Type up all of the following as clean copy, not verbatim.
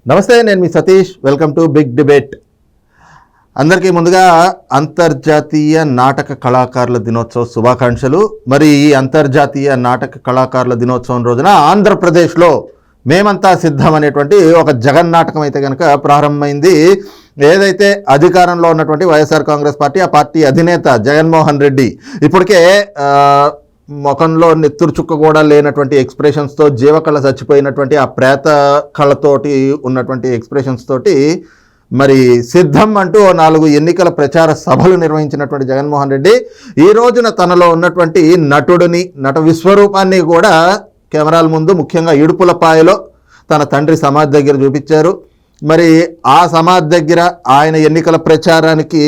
నమస్తే, నేను మీ Satish. Welcome to big debate. అందరికీ ముందుగా అంతర్జాతీయ నాటక కళాకారుల దినోత్సవ శుభాకాంక్షలు. మరి ఈ అంతర్జాతీయ నాటక కళాకారుల దినోత్సవం రోజున ఆంధ్రప్రదేశ్లో మేమంతా సిద్ధం అనేటువంటి ఒక జగన్నాటకం అయితే కనుక ప్రారంభమైంది. ఏదైతే అధికారంలో ఉన్నటువంటి వైఎస్ఆర్ కాంగ్రెస్ పార్టీ, ఆ పార్టీ అధినేత జగన్మోహన్ రెడ్డి ఇప్పటికే ముఖంలో నెత్తురు చుక్క కూడా లేనటువంటి ఎక్స్ప్రెషన్స్తో, జీవకళ చచ్చిపోయినటువంటి ఆ ప్రేత కళతోటి ఉన్నటువంటి ఎక్స్ప్రెషన్స్ తోటి మరి సిద్ధం అంటూ 4 ఎన్నికల ప్రచార సభలు నిర్వహించినటువంటి జగన్మోహన్ రెడ్డి ఈ రోజున తనలో ఉన్నటువంటి నట విశ్వరూపాన్ని కూడా కెమెరాల ముందు, ముఖ్యంగా ఇడుపులపాయలో తన తండ్రి సమాధి దగ్గర చూపించారు. మరి ఆ సమాధి దగ్గర ఆయన ఎన్నికల ప్రచారానికి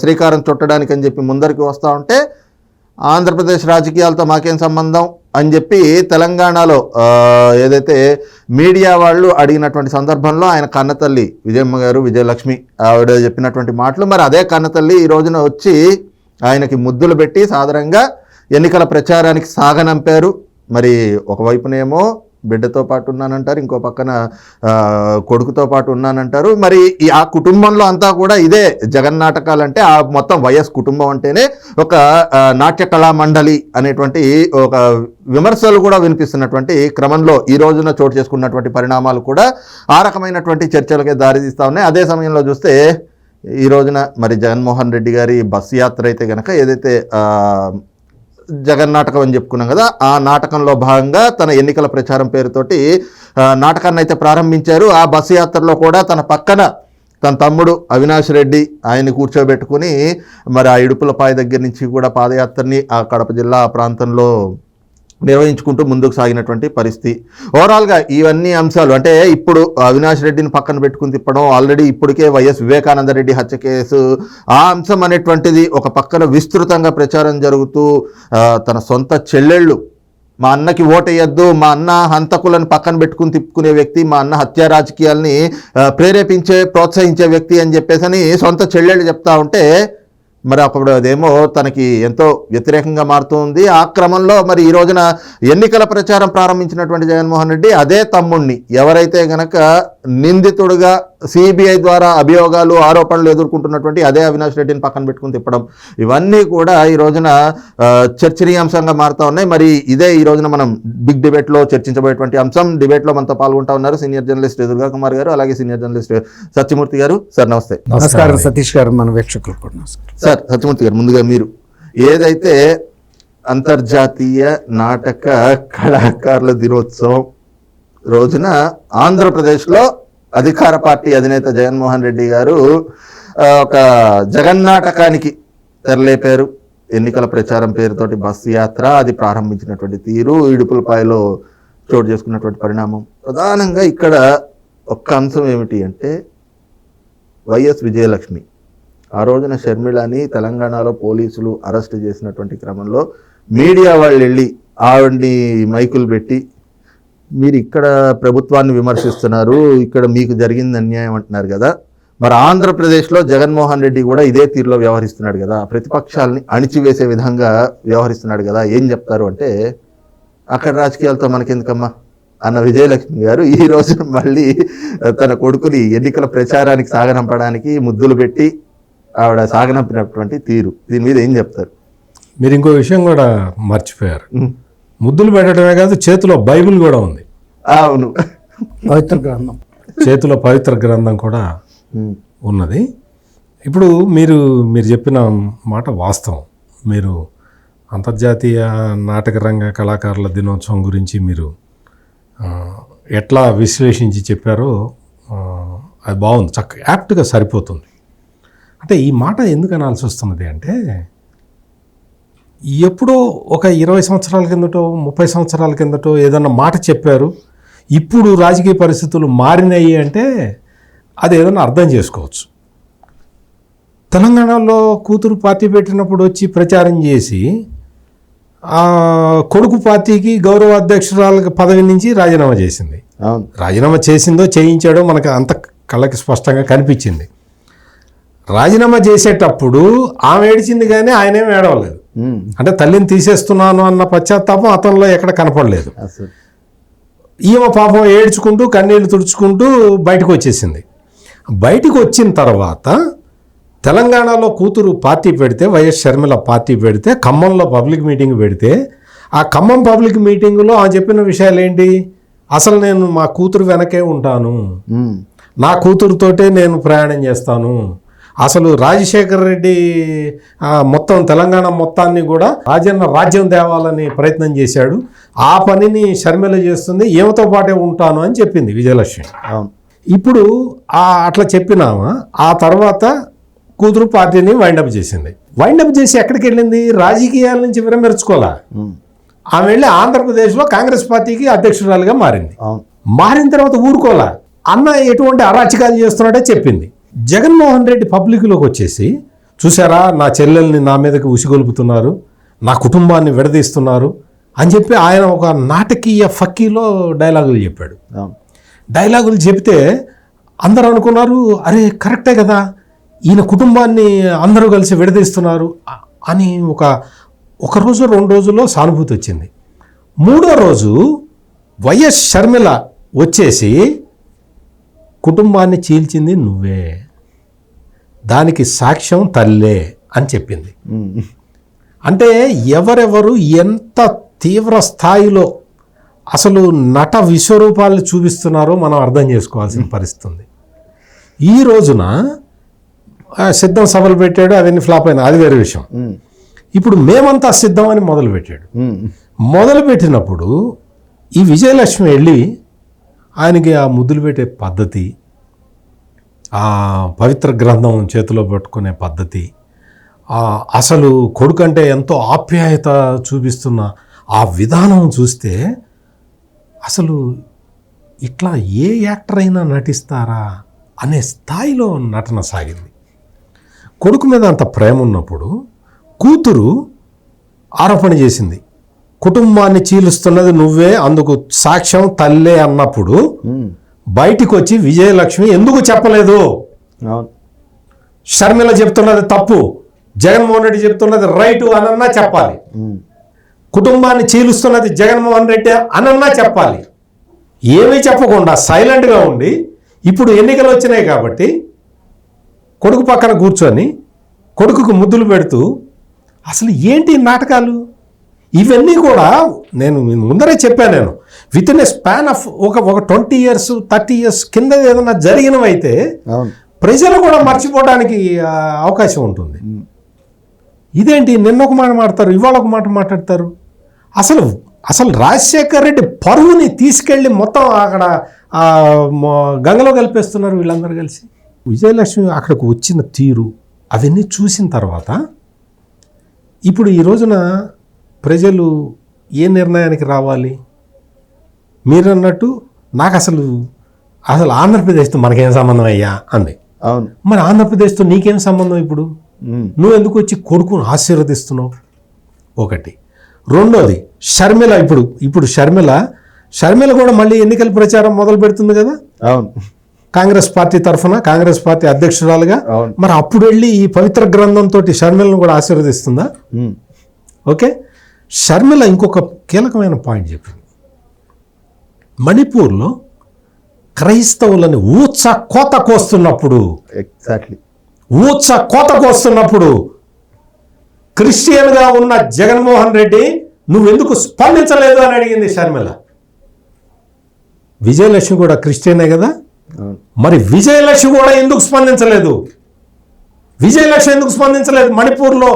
శ్రీకారం చుట్టడానికి అని చెప్పి ముందరికి వస్తూ ఉంటే, ఆంధ్రప్రదేశ్ రాజకీయాలతో మాకేం సంబంధం అని చెప్పి తెలంగాణలో ఏదైతే మీడియా వాళ్ళు అడిగినటువంటి సందర్భంలో ఆయన కన్నతల్లి విజయమ్మ గారు, విజయలక్ష్మి ఆవిడ చెప్పినటువంటి మాటలు, మరి అదే కన్నతల్లి ఈ రోజున వచ్చి ఆయనకి ముద్దులు పెట్టి సాధారణంగా ఎన్నికల ప్రచారానికి సాగనంపారు. మరి ఒకవైపునేమో బిడ్డతో పాటు ఉన్నానంటారు, ఇంకో పక్కన కొడుకుతో పాటు ఉన్నానంటారు. మరి ఆ కుటుంబంలో అంతా కూడా ఇదే జగన్నాటకాలంటే, ఆ మొత్తం వైఎస్ కుటుంబం అంటేనే ఒక నాట్య కళా మండలి అనేటువంటి ఒక విమర్శలు కూడా వినిపిస్తున్నటువంటి క్రమంలో ఈ రోజున చోటు చేసుకున్నటువంటి పరిణామాలు కూడా ఆ రకమైనటువంటి చర్చలకే దారితీస్తూ ఉన్నాయి. అదే సమయంలో చూస్తే ఈ రోజున మరి జగన్మోహన్ రెడ్డి గారి బస్సు యాత్ర అయితే కనుక, ఏదైతే జగన్నాటకం అని చెప్పుకున్నాం కదా, ఆ నాటకంలో భాగంగా తన ఎన్నికల ప్రచారం పేరుతోటి నాటకాన్ని అయితే ప్రారంభించారు. ఆ బస్సు యాత్రలో కూడా తన పక్కన తన తమ్ముడు అవినాష్ రెడ్డి ఆయన్ని కూర్చోబెట్టుకుని మరి ఆ ఇడుపులపాయ దగ్గర నుంచి కూడా పాదయాత్రని ఆ కడప జిల్లా ప్రాంతంలో నిర్వహించుకుంటూ ముందుకు సాగినటువంటి పరిస్థితి. ఓవరాల్గా ఇవన్నీ అంశాలు అంటే, ఇప్పుడు అవినాష్ రెడ్డిని పక్కన పెట్టుకుని తిప్పడం, ఆల్రెడీ ఇప్పటికే వైఎస్ వివేకానంద రెడ్డి హత్య కేసు, ఆ అంశం అనేటువంటిది ఒక పక్కన విస్తృతంగా ప్రచారం జరుగుతూ, తన సొంత చెల్లెళ్ళు మా అన్నకి ఓటేయద్దు, మా అన్న హంతకులను పక్కన పెట్టుకుని తిప్పుకునే వ్యక్తి, మా అన్న హత్యా రాజకీయాల్ని ప్రోత్సహించే వ్యక్తి అని చెప్పేసి సొంత చెల్లెళ్ళు చెప్తా ఉంటే, మరి అప్పుడు అదేమో తనకి ఎంతో వ్యతిరేకంగా మారుతుంది. ఆ క్రమంలో మరి ఈ రోజున ఎన్నికల ప్రచారం ప్రారంభించినటువంటి జగన్మోహన్ రెడ్డి అదే తమ్ముడిని, ఎవరైతే గనక నిందితుడుగా సిబిఐ ద్వారా అభియోగాలు, ఆరోపణలు ఎదుర్కొంటున్నటువంటి అదే అవినాష్ రెడ్డిని పక్కన పెట్టుకుని తిప్పడం, ఇవన్నీ కూడా ఈ రోజున చర్చనీయాంశంగా మారుతూ ఉన్నాయి. మరి ఇదే ఈ రోజున మనం బిగ్ డిబేట్లో చర్చించబోయేటువంటి అంశం. డిబేట్లో మనతో పాల్గొంటూ ఉన్నారు సీనియర్ జర్నలిస్ట్ దుర్గా కుమార్ గారు, అలాగే సీనియర్ జర్నలిస్ట్ సత్యమూర్తి గారు. సార్ నమస్తే. నమస్కారం సతీష్ గారు, మన వీక్షకులు కూడా నమస్కారం. సార్ సత్యమూర్తి గారు, ముందుగా మీరు ఏదైతే అంతర్జాతీయ నాటక కళాకారుల దినోత్సవం రోజున ఆంధ్రప్రదేశ్లో అధికార పార్టీ అధినేత జగన్మోహన్ రెడ్డి గారు ఒక జగన్నాటకానికి తెరలేపారు. ఎన్నికల ప్రచారం పేరుతోటి బస్సు యాత్ర అది ప్రారంభించినటువంటి తీరు, ఇడుపులపాయలో చోటు చేసుకున్నటువంటి పరిణామం. ప్రధానంగా ఇక్కడ ఒక్క అంశం ఏమిటి అంటే, వైఎస్ విజయలక్ష్మి ఆ రోజున షర్మిలని తెలంగాణలో పోలీసులు అరెస్ట్ చేసినటువంటి క్రమంలో మీడియా వాళ్ళు వెళ్ళి ఆవిడ్ని మైకులు పెట్టి, మీరు ఇక్కడ ప్రభుత్వాన్ని విమర్శిస్తున్నారు, ఇక్కడ మీకు జరిగింది అన్యాయం అంటున్నారు కదా, మరి ఆంధ్రప్రదేశ్లో జగన్మోహన్ రెడ్డి కూడా ఇదే తీరులో వ్యవహరిస్తున్నాడు కదా, ప్రతిపక్షాలని అణిచివేసే విధంగా వ్యవహరిస్తున్నాడు కదా, ఏం చెప్తారు అంటే, అక్కడ రాజకీయాలతో మనకెందుకమ్మా అన్న విజయలక్ష్మి గారు ఈ రోజు మళ్ళీ తన కొడుకుని ఎన్నికల ప్రచారానికి సాగనంపడానికి ముద్దులు పెట్టి ఆవిడ సాగనంపినటువంటి తీరు, దీని మీద ఏం చెప్తారు? మీరు ఇంకో విషయం కూడా మర్చిపోయారు. ముద్దులు పెట్టడమే కాదు, చేతిలో బైబిల్ కూడా ఉంది. అవును, పవిత్ర గ్రంథం, చేతిలో పవిత్ర గ్రంథం కూడా ఉన్నది. ఇప్పుడు మీరు చెప్పిన మాట వాస్తవం. మీరు అంతర్జాతీయ నాటక రంగ కళాకారుల దినోత్సవం గురించి మీరు ఎట్లా విశ్లేషించి చెప్పారో అది బాగుంది, చక్కగా యాప్ట్గా సరిపోతుంది. అంటే ఈ మాట ఎందుకు అనాల్సి వస్తున్నది అంటే, ఎప్పుడో ఒక 20 సంవత్సరాల కిందటో 30 సంవత్సరాల కిందటో ఏదన్నా మాట చెప్పారు, ఇప్పుడు రాజకీయ పరిస్థితులు మారినాయి అంటే అది ఏదన్నా అర్థం చేసుకోవచ్చు. తెలంగాణలో కూతురు పార్టీ పెట్టినప్పుడు వచ్చి ప్రచారం చేసి కొడుకు పార్టీకి గౌరవ అధ్యక్షురాల పదవి నుంచి రాజీనామా చేసింది. రాజీనామా చేసిందో చేయించాడో మనకు అంత కళ్ళకి స్పష్టంగా కనిపించింది. రాజీనామా చేసేటప్పుడు ఆమె ఏడిచింది కానీ ఆయనేం ఏడవలేదు. అంటే తల్లిని తీసేస్తున్నాను అన్న పశ్చాత్తాపం అతనిలో ఎక్కడ కనపడలేదు. ఈమె పాపం ఏడ్చుకుంటూ కన్నీళ్లు తుడుచుకుంటూ బయటకు వచ్చేసింది. బయటకు వచ్చిన తర్వాత తెలంగాణలో కూతురు పార్టీ పెడితే, వైఎస్ షర్మిల పార్టీ పెడితే, ఖమ్మంలో పబ్లిక్ మీటింగ్ పెడితే, ఆ ఖమ్మం పబ్లిక్ మీటింగ్లో ఆ చెప్పిన విషయాలు ఏంటి? అసలు నేను మా కూతురు వెనకే ఉంటాను, నా కూతురుతోటే నేను ప్రయాణం చేస్తాను, అసలు రాజశేఖర రెడ్డి మొత్తం తెలంగాణ మొత్తాన్ని కూడా రాజన్న రాజ్యం తేవాలని ప్రయత్నం చేశాడు, ఆ పనిని షర్మిల చేస్తుంది, ఏమతో పాటే ఉంటాను అని చెప్పింది విజయలక్ష్మి. ఇప్పుడు అట్లా చెప్పినామా ఆ తర్వాత కూతురు పార్టీని వైండప్ చేసింది. వైండప్ చేసి ఎక్కడికి వెళ్ళింది? రాజకీయాల నుంచి విరమించుకోవాలా. ఆమె వెళ్ళి ఆంధ్రప్రదేశ్లో కాంగ్రెస్ పార్టీకి అధ్యక్షురాలుగా మారింది. మారిన తర్వాత ఊరుకోలా, అన్న ఎటువంటి అరాచకాలు చేస్తున్నాడో చెప్పింది. జగన్మోహన్ రెడ్డి పబ్లిక్లోకి వచ్చేసి, చూసారా నా చెల్లెల్ని నా మీదకి ఉసిగొలుపుతున్నారు, నా కుటుంబాన్ని విడదీస్తున్నారు అని చెప్పి ఆయన ఒక నాటకీయ ఫక్కీలో డైలాగులు చెప్పాడు. డైలాగులు చెప్తే అందరూ అనుకున్నారు, అరే కరెక్టే కదా, ఈయన కుటుంబాన్ని అందరూ కలిసి విడదీస్తున్నారు అని ఒక రోజు 2 రోజుల్లో సానుభూతి వచ్చింది. 3వ రోజు వైఎస్ షర్మిల వచ్చేసి కుటుంబాన్ని చీల్చింది నువ్వే, దానికి సాక్ష్యం తల్లే అని చెప్పింది. అంటే ఎవరెవరు ఎంత తీవ్ర స్థాయిలో అసలు నట విశ్వరూపాలను చూపిస్తున్నారో మనం అర్థం చేసుకోవాల్సిన పరిస్థితి ఉంది. ఈ రోజున సిద్ధం సభలు పెట్టాడు, అవన్నీ ఫ్లాప్ అయినా అది వేరే విషయం. ఇప్పుడు మేమంతా సిద్ధం అని మొదలుపెట్టాడు. మొదలుపెట్టినప్పుడు ఈ విజయలక్ష్మి వెళ్ళి ఆయనకి ఆ ముద్దులు పెట్టే పద్ధతి, ఆ పవిత్ర గ్రంథం చేతిలో పట్టుకునే పద్ధతి, అసలు కొడుకంటే ఎంతో ఆప్యాయత చూపిస్తున్న ఆ విధానం చూస్తే అసలు ఇట్లా ఏ యాక్టర్ అయినా నటిస్తారా అనే స్థాయిలో నటన సాగింది. కొడుకు మీద అంత ప్రేమ ఉన్నప్పుడు కూతురు ఆరోపణ చేసింది, కుటుంబాన్ని చీలుస్తున్నది నువ్వే, అందుకు సాక్ష్యం తల్లే అన్నప్పుడు బయటికి వచ్చి విజయలక్ష్మి ఎందుకు చెప్పలేదు? షర్మిల చెప్తున్నది తప్పు, జగన్మోహన్ రెడ్డి చెప్తున్నది రైటు అనన్నా చెప్పాలి. కుటుంబాన్ని చీలుస్తున్నది జగన్మోహన్ రెడ్డి అనన్నా చెప్పాలి. ఏమీ చెప్పకుండా సైలెంట్గా ఉండి ఇప్పుడు ఎన్నికలు వచ్చినాయి కాబట్టి కొడుకు పక్కన కూర్చొని కొడుకుకు ముద్దులు పెడుతూ అసలు ఏంటి నాటకాలు ఇవన్నీ కూడా నేను ముందరే చెప్పాను. నేను with in a span of ఒక 20 years 30 years కింద ఏదైనా జరిగినవైతే ప్రజలు కూడా మర్చిపోవడానికి అవకాశం ఉంటుంది. ఇదేంటి నిన్న ఒక మాట మాట్లాడతారు, ఇవాళ ఒక మాట మాట్లాడతారు. అసలు రాజశేఖర్ రెడ్డి పరువుని తీసుకెళ్ళి మొత్తం అక్కడ గంగలో కలిపేస్తున్నారు వీళ్ళందరూ కలిసి. విజయలక్ష్మి అక్కడికి వచ్చిన తీరు అవన్నీ చూసిన తర్వాత ఇప్పుడు ఈ రోజున ప్రజలు ఏ నిర్ణయానికి రావాలి? మీరన్నట్టు నాకు అసలు ఆంధ్రప్రదేశ్తో మనకేం సంబంధం అయ్యా అంది. అవును, మరి ఆంధ్రప్రదేశ్తో నీకేం సంబంధం? ఇప్పుడు నువ్వు ఎందుకు వచ్చి కొడుకును ఆశీర్వదిస్తున్నావు? ఒకటి. రెండోది షర్మిల, ఇప్పుడు షర్మిల కూడా మళ్ళీ ఎన్నికల ప్రచారం మొదలు పెడుతుంది కదా. అవును, కాంగ్రెస్ పార్టీ తరఫున, కాంగ్రెస్ పార్టీ అధ్యక్షురాలుగా. మరి అప్పుడు వెళ్ళి ఈ పవిత్ర గ్రంథంతో షర్మిలను కూడా ఆశీర్వదిస్తుందా? ఓకే. షర్మిల ఇంకొక కీలకమైన పాయింట్ చెప్పింది. మణిపూర్లో క్రైస్తవులని ఊచ కోత కోస్తున్నప్పుడు, ఎగ్జాక్ట్లీ ఊచ కోత కోస్తున్నప్పుడు క్రిస్టియన్గా ఉన్న జగన్మోహన్ రెడ్డి నువ్వెందుకు స్పందించలేదు అని అడిగింది షర్మిల. విజయలక్ష్మి కూడా క్రిస్టియనే కదా, మరి విజయలక్ష్మి కూడా ఎందుకు స్పందించలేదు? విజయలక్ష్మి ఎందుకు స్పందించలేదు? మణిపూర్లో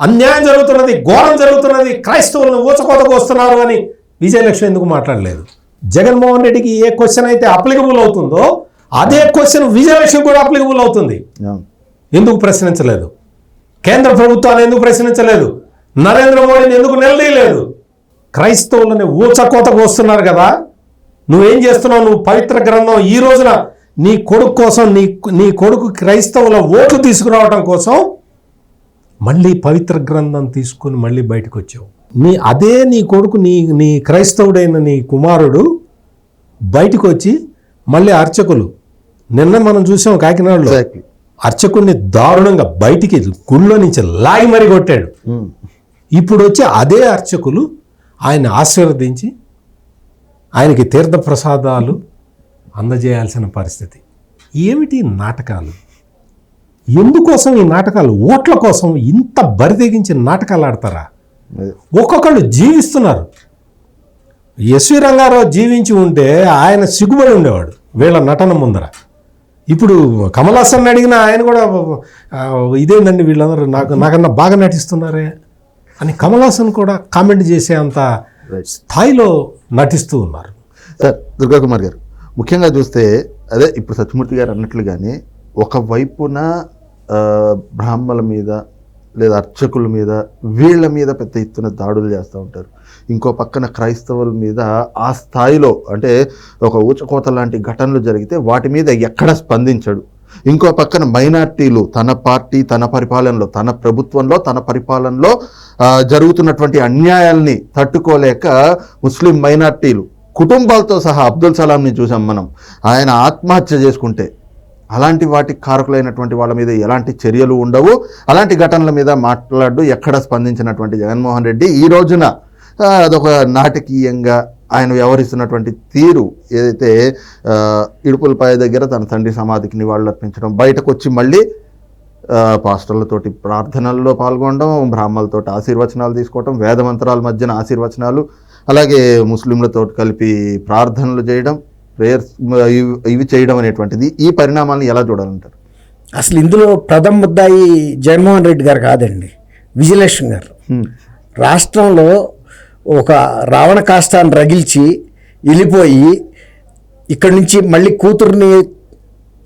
అన్యాయం జరుగుతున్నది, ఘోరం జరుగుతున్నది, క్రైస్తవులను ఊచకోతకు వస్తున్నారు అని విజయలక్ష్మి ఎందుకు మాట్లాడలేదు? జగన్మోహన్ రెడ్డికి ఏ క్వశ్చన్ అయితే అప్లికబుల్ అవుతుందో అదే క్వశ్చన్ విజయలక్ష్మి కూడా అప్లికబుల్ అవుతుంది. ఎందుకు ప్రశ్నించలేదు? కేంద్ర ప్రభుత్వాన్ని ఎందుకు ప్రశ్నించలేదు? నరేంద్ర మోడీని ఎందుకు నిలదీయలేదు? క్రైస్తవులని ఊచకోతకు వస్తున్నారు కదా, నువ్వేం చేస్తున్నావు? నువ్వు పవిత్ర గ్రంథం ఈ రోజున నీ కొడుకు కోసం, నీ కొడుకు క్రైస్తవుల ఓట్లు తీసుకురావడం కోసం మళ్ళీ పవిత్ర గ్రంథం తీసుకుని మళ్ళీ బయటకు వచ్చావు. నీ కొడుకు నీ క్రైస్తవుడైన నీ కుమారుడు బయటకు వచ్చి మళ్ళీ అర్చకులు, నిన్న మనం చూసాం కాకినాడలో అర్చకుడిని దారుణంగా బయటికి గుళ్ళో నుంచి లాగి మరీ కొట్టాడు. ఇప్పుడు వచ్చి అదే అర్చకులు ఆయన ఆశీర్వదించి ఆయనకి తీర్థప్రసాదాలు అందజేయాల్సిన పరిస్థితి. ఏమిటి నాటకాలు? ఎందుకోసం ఈ నాటకాలు? ఓట్ల కోసం ఇంత బరితెగించి నాటకాలు ఆడతారా? ఒక్కొక్కళ్ళు జీవిస్తున్నారు. ఎస్వి రంగారావు జీవించి ఉంటే ఆయన సిగ్గుపడి ఉండేవాడు వీళ్ళ నటన ముందర. ఇప్పుడు కమల్ హాసన్ అడిగినా ఆయన కూడా ఇదేందండి వీళ్ళందరూ నాకన్నా బాగా నటిస్తున్నారే అని కమల్ హాసన్ కూడా కామెంట్ చేసే అంత స్థాయిలో నటిస్తూ ఉన్నారు. సార్ దుర్గా కుమార్ గారు, ముఖ్యంగా చూస్తే అదే ఇప్పుడు సత్యమూర్తి గారు అన్నట్లుగానే ఒకవైపున బ్రాహ్మణుల మీద లేదా అర్చకుల మీద వీళ్ళ మీద పెద్ద ఎత్తున దాడులు చేస్తూ ఉంటారు. ఇంకో పక్కన క్రైస్తవుల మీద ఆ స్థాయిలో అంటే ఒక ఊచకోత లాంటి ఘటనలు జరిగితే వాటి మీద ఎక్కడ స్పందించడు. ఇంకో పక్కన మైనార్టీలు తన పార్టీ తన పరిపాలనలో తన ప్రభుత్వంలో తన పరిపాలనలో జరుగుతున్నటువంటి అన్యాయాల్ని తట్టుకోలేక ముస్లిం మైనార్టీలు కుటుంబాలతో సహా అబ్దుల్ సలాంని చూసాం మనం, ఆయన ఆత్మహత్య చేసుకుంటే అలాంటి వాటికి కారకులైనటువంటి వాళ్ళ మీద ఎలాంటి చర్యలు ఉండవు. అలాంటి ఘటనల మీద మాట్లాడు ఎక్కడ స్పందించినటువంటి జగన్మోహన్ రెడ్డి ఈ రోజున అదొక నాటకీయంగా ఆయన వ్యవహరిస్తున్నటువంటి తీరు ఏదైతే ఇడుపులపాయ దగ్గర తన తండ్రి సమాధికి నివాళులు అర్పించడం, బయటకు వచ్చి మళ్ళీ పాస్టర్లతోటి ప్రార్థనల్లో పాల్గొనడం, బ్రాహ్మణులతోటి ఆశీర్వచనాలు తీసుకోవడం, వేదమంత్రాల మధ్యన ఆశీర్వచనాలు, అలాగే ముస్లింలతో కలిపి ప్రార్థనలు చేయడం, ప్రేయర్స్ ఇవి చేయడం అనేటువంటిది ఈ పరిణామాలను ఎలా చూడాలంటారు? అసలు ఇందులో ప్రథమ ముద్దాయి జగన్మోహన్ రెడ్డి గారు కాదండి, విజయలక్ష్మి గారు. రాష్ట్రంలో ఒక రావణ కాష్టాన్ని రగిల్చి వెళ్ళిపోయి ఇక్కడి నుంచి మళ్ళీ కూతుర్ని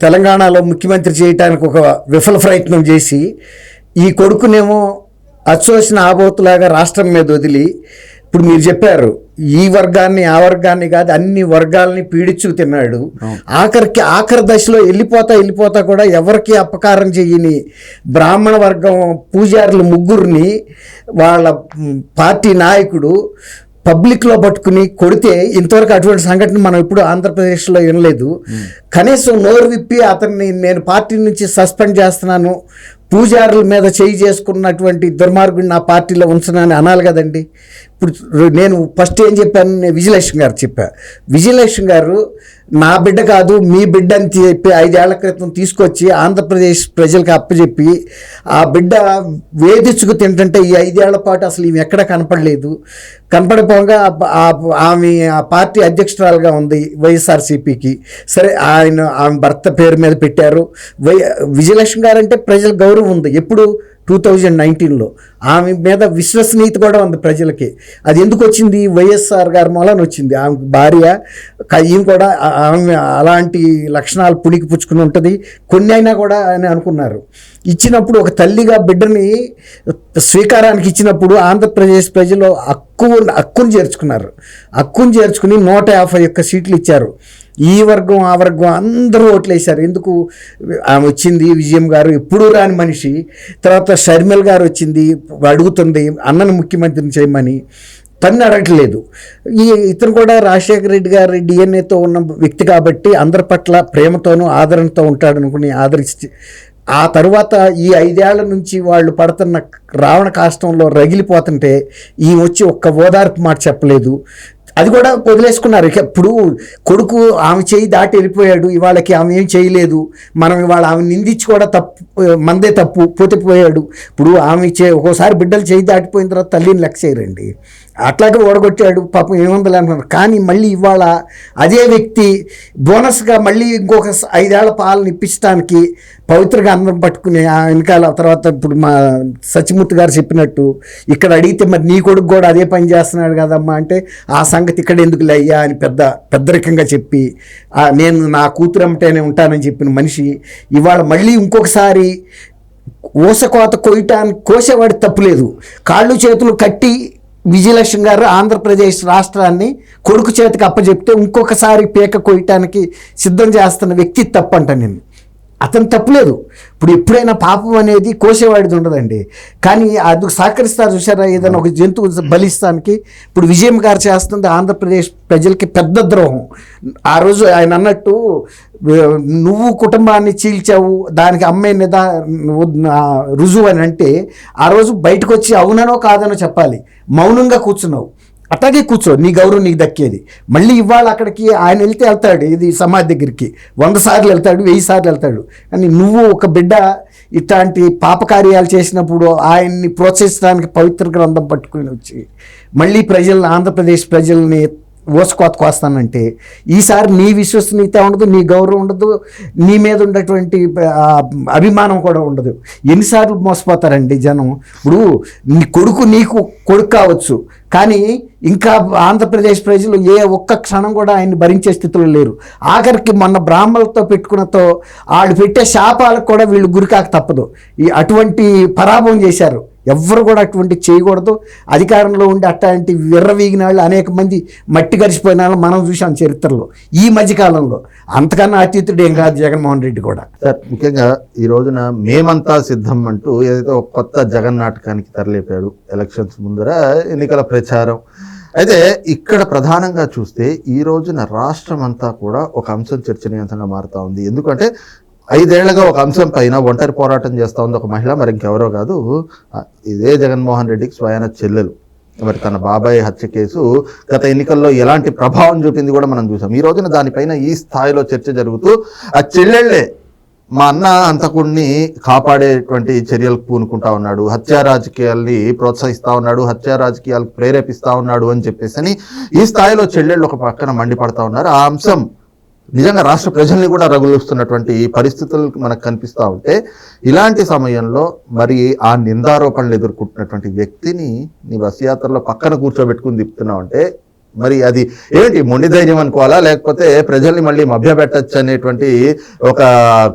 తెలంగాణలో ముఖ్యమంత్రి చేయడానికి ఒక విఫల ప్రయత్నం చేసి ఈ కొడుకునేమో అచ్చోసిన ఆబోతులాగా రాష్ట్రం మీద వదిలి, ఇప్పుడు మీరు చెప్పారు ఈ వర్గాన్ని ఆ వర్గాన్ని కాదు అన్ని వర్గాలని పీడించు తిన్నాడు. ఆఖరి దశలో వెళ్ళిపోతా కూడా ఎవరికి అపకారం చేయని బ్రాహ్మణ వర్గం పూజారులు ముగ్గురిని వాళ్ళ పార్టీ నాయకుడు పబ్లిక్లో పట్టుకుని కొడితే ఇంతవరకు అటువంటి సంఘటన మనం ఇప్పుడు ఆంధ్రప్రదేశ్లో వినలేదు. కనీసం నోరు విప్పి అతన్ని నేను పార్టీ నుంచి సస్పెండ్ చేస్తున్నాను, పూజారుల మీద చేయి చేసుకున్నటువంటి దుర్మార్గుడిని నా పార్టీలో ఉంచనని అనాలి కదండి. ఇప్పుడు నేను ఫస్ట్ ఏం చెప్పాను, నేను విజయలక్ష్మి గారు చెప్పా. విజయలక్ష్మి గారు నా బిడ్డ కాదు మీ బిడ్డ అని చెప్పి 5 ఏళ్ల క్రితం తీసుకొచ్చి ఆంధ్రప్రదేశ్ ప్రజలకు అప్పచెప్పి ఆ బిడ్డ వేధించుకు తింటుంటే ఈ 5 ఏళ్ల పాటు అసలు ఈమె ఎక్కడ కనపడలేదు. కనపడిపోగా ఆమె ఆ పార్టీ అధ్యక్షురాలుగా ఉంది వైఎస్ఆర్సీపీకి. సరే ఆమె భర్త పేరు మీద పెట్టారు. విజయలక్ష్మి గారు అంటే ప్రజల గౌరవం ఉంది. ఎప్పుడు 2019లో ఆమె మీద విశ్వసనీయత కూడా ఉంది ప్రజలకి. అది ఎందుకు వచ్చింది? వైఎస్ఆర్ గారి మూలన వచ్చింది. ఆమె భార్య ఈమె కూడా ఆమె అలాంటి లక్షణాలు పుణికి పుచ్చుకుని ఉంటుంది. కొన్ని అయినా కూడా అని అనుకున్నారు. ఇచ్చినప్పుడు ఒక తల్లిగా బిడ్డని స్వీకారానికి ఇచ్చినప్పుడు ఆంధ్రప్రదేశ్ ప్రజలు హక్కును చేర్చుకున్నారు. హక్కును చేర్చుకుని 151 సీట్లు ఇచ్చారు. ఈ వర్గం ఆ వర్గం అందరూ ఓట్లేశారు. ఎందుకు? ఆమె వచ్చింది విజయం గారు, ఎప్పుడూ రాని మనిషి. తర్వాత షర్మిల గారు వచ్చింది, అడుగుతుంది అన్నను ముఖ్యమంత్రిని చేయమని. తన్ని అడగట్లేదు. ఇతను కూడా రాజశేఖర రెడ్డి గారి డిఎన్ఏతో ఉన్న వ్యక్తి కాబట్టి అందరి పట్ల ప్రేమతోనూ ఆదరణతో ఉంటాడు అనుకుని ఆదరించి ఆ తర్వాత ఈ 5 ఏళ్ల నుంచి వాళ్ళు పడుతున్న రావణ కాష్టంలో రగిలిపోతుంటే ఈ వచ్చి ఒక్క ఓదార్పు మాట చెప్పలేదు. అది కూడా వదిలేసుకున్నారు. ఇప్పుడు కొడుకు ఆమె చేయి దాటి వెళ్ళిపోయాడు, ఇవాళకి ఆమె ఏం చేయలేదు, మనం ఇవాళ ఆమె నిందించి కూడా తప్పు, మందే తప్పు పోయాడు. ఇప్పుడు ఆమె ఒక్కోసారి బిడ్డలు చేయి దాటిపోయిన తర్వాత తల్లిని లెక్క చేయరండి. అట్లాగే ఓడగొట్టాడు పాపం, ఏముందని అనుకున్నారు. కానీ మళ్ళీ ఇవాళ అదే వ్యక్తి బోనస్గా మళ్ళీ ఇంకొక 5 ఏళ్ల పాలన ఇప్పించడానికి పవిత్రగా అందరం పట్టుకుని ఆ వెనకాల తర్వాత ఇప్పుడు మా సత్యమూర్తి గారు చెప్పినట్టు ఇక్కడ అడిగితే మరి నీ కొడుకు కూడా అదే పని చేస్తున్నాడు కదమ్మా అంటే ఆ సంగతి ఇక్కడ ఎందుకు లయ్యా అని పెద్దరికంగా చెప్పి నేను నా కూతురు అమ్మటేనే ఉంటానని చెప్పిన మనిషి ఇవాళ మళ్ళీ ఇంకొకసారి ఊసకోత కోసేవాడి తప్పులేదు. కాళ్ళు చేతులు కట్టి విజయలక్ష్మి గారు ఆంధ్రప్రదేశ్ రాష్ట్రాన్ని కొడుకు చేతికి అప్పచెప్తే ఇంకొకసారి పీక కోయటానికి సిద్ధం చేస్తున్న వ్యక్తి తప్పంట నేను. అతను తప్పులేదు. ఇప్పుడు ఎప్పుడైనా పాపం అనేది కోసేవాడిది ఉండదండి. కానీ అందుకు సహకరిస్తారు చూసారా, ఏదైనా ఒక జంతువు బలిస్తానికి. ఇప్పుడు విజయం గారు చేస్తుంది ఆంధ్రప్రదేశ్ ప్రజలకి పెద్ద ద్రోహం. ఆ రోజు ఆయన అన్నట్టు నువ్వు కుటుంబాన్ని చీల్చావు, దానికి అమ్మాయి రుజువు అని అంటే ఆ రోజు బయటకు వచ్చి అవుననో కాదనో చెప్పాలి. మౌనంగా కూర్చున్నావు. అట్లాగే కూర్చో, నీ గౌరవం నీకు దక్కేది. మళ్ళీ ఇవాళ అక్కడికి ఆయన వెళ్తాడు, ఇది సమాధి దగ్గరికి 100 సార్లు వెళ్తాడు, 1000 సార్లు వెళ్తాడు. కానీ నువ్వు ఒక బిడ్డ ఇట్లాంటి పాపకార్యాలు చేసినప్పుడు ఆయన్ని ప్రోత్సహించడానికి పవిత్ర గ్రంథం పట్టుకుని వచ్చి మళ్ళీ ఆంధ్రప్రదేశ్ ప్రజల్ని ఓసుకోత కోస్తానంటే ఈసారి నీ విశ్వసనీయత ఉండదు, నీ గౌరవం ఉండదు, నీ మీద ఉన్నటువంటి అభిమానం కూడా ఉండదు. ఎన్నిసార్లు మోసపోతారండి జనం? ఇప్పుడు నీ కొడుకు నీకు కొడుకు కావచ్చు, కానీ ఇంకా ఆంధ్రప్రదేశ్ ప్రజలు ఏ ఒక్క క్షణం కూడా ఆయన్ని భరించే స్థితిలో లేరు. ఆఖరికి మొన్న బ్రాహ్మణులతో పెట్టుకున్నతో వాళ్ళు పెట్టే శాపాలకు కూడా వీళ్ళు గురికాక తప్పదు. అటువంటి పరాభవం చేశారు. ఎవ్వరు కూడా అటువంటి చేయకూడదు. అధికారంలో ఉండి అట్లాంటి విర్రవీగిన వాళ్ళు అనేక మంది మట్టి గరిచిపోయిన వాళ్ళు మనం చూసాం చరిత్రలో ఈ మధ్యకాలంలో. అంతకన్నా అతీతుడు ఏం కాదు జగన్మోహన్ రెడ్డి కూడా. సార్, ముఖ్యంగా ఈ రోజున మేమంతా సిద్ధం అంటూ ఏదైతే ఒక కొత్త జగన్ నాటకానికి తెరలేపాడు ఎలక్షన్స్ ముందర ఎన్నికల ప్రచారం. అయితే ఇక్కడ ప్రధానంగా చూస్తే ఈ రోజున రాష్ట్రం అంతా కూడా ఒక అంశం చర్చనీయాంశంగా మారుతూ ఉంది. ఎందుకంటే 5 ఏళ్లుగా ఒక అంశం పైన ఒంటరి పోరాటం చేస్తూ ఉంది ఒక మహిళ, మరి ఇంకెవరో కాదు, ఇదే జగన్మోహన్ రెడ్డికి స్వయాన చెల్లెలు. మరి తన బాబాయ్ హత్య కేసు గత ఎన్నికల్లో ఎలాంటి ప్రభావం చూపింది కూడా మనం చూసాం. ఈ రోజున దానిపైన ఈ స్థాయిలో చర్చ జరుగుతూ ఆ చెల్లెళ్ళే మా అన్న హంతకుడిని కాపాడేటువంటి చర్యలకు పూనుకుంటా ఉన్నాడు, హత్యా రాజకీయాల్ని ప్రోత్సహిస్తూ ఉన్నాడు, హత్యా రాజకీయాలకు ప్రేరేపిస్తూ ఉన్నాడు అని చెప్పేసి ఈ స్థాయిలో చెల్లెళ్ళు ఒక పక్కన మండిపడతా ఉన్నారు. ఆ అంశం నిజంగా రాష్ట్ర ప్రజల్ని కూడా రగులుస్తున్నటువంటి పరిస్థితులు మనకు కనిపిస్తూ ఉంటే, ఇలాంటి సమయంలో మరి ఆ నిందారోపణలు ఎదుర్కొంటున్నటువంటి వ్యక్తిని నీ బస్ యాత్రలో పక్కన కూర్చోబెట్టుకుని తిప్పుతున్నావు అంటే మరి అది ఏంటి, మొండి ధైర్యం అనుకోవాలా, లేకపోతే ప్రజల్ని మళ్ళీ మభ్యపెట్టచ్చు అనేటువంటి ఒక